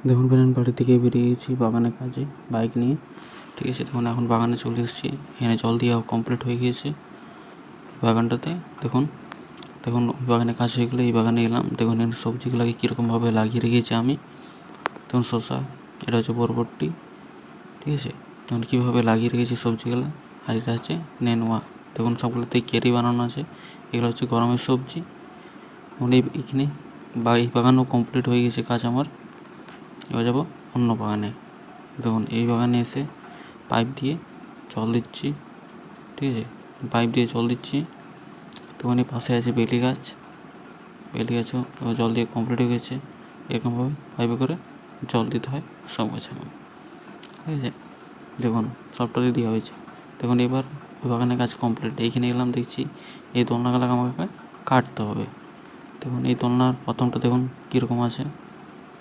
দেখুন ফ্রেন্ড, বাড়ি থেকে বেরিয়ে গেছি বাগানের কাজে বাইক নিয়ে। ঠিক আছে, দেখুন এখন বাগানে চলে এসেছি। এখানে জল দেওয়া কমপ্লিট হয়ে গিয়েছে বাগানটাতে। দেখুন দেখুন বাগানে কাজ হয়ে গেলে এই বাগানে এলাম। দেখুন এখানে সবজিগুলোকে কীরকমভাবে লাগিয়ে রেখেছি আমি। দেখুন শসা, এটা হচ্ছে বরবটি। ঠিক আছে, দেখুন কীভাবে লাগিয়ে রেখেছি সবজিগুলো। আর এটা হচ্ছে নেনুয়া। দেখুন সবগুলোতেই কেরি বানানো আছে। এগুলো হচ্ছে গরমের সবজি। এখানে এই বাগানও কমপ্লিট হয়ে গেছে কাজ আমার। এবার যাবো অন্য বাগানে। দেখুন এই বাগানে এসে পাইপ দিয়ে জল দিচ্ছি। ঠিক আছে, পাইপ দিয়ে জল দিচ্ছি। তখন এই পাশে আছে বেলি গাছও জল দিয়ে কমপ্লিট হয়ে গেছে। এরকমভাবে পাইপে করে জল দিতে হয় সব গাছে আমার। ঠিক আছে, দেখুন সবটাই দেওয়া হয়েছে। দেখুন এবার বাগানের কাজ কমপ্লিট। এইখানে এলাম, দেখছি এই দোলনাগুলো আমাকে কাটতে হবে। দেখুন এই দোলনার প্রথমটা দেখুন কীরকম আছে।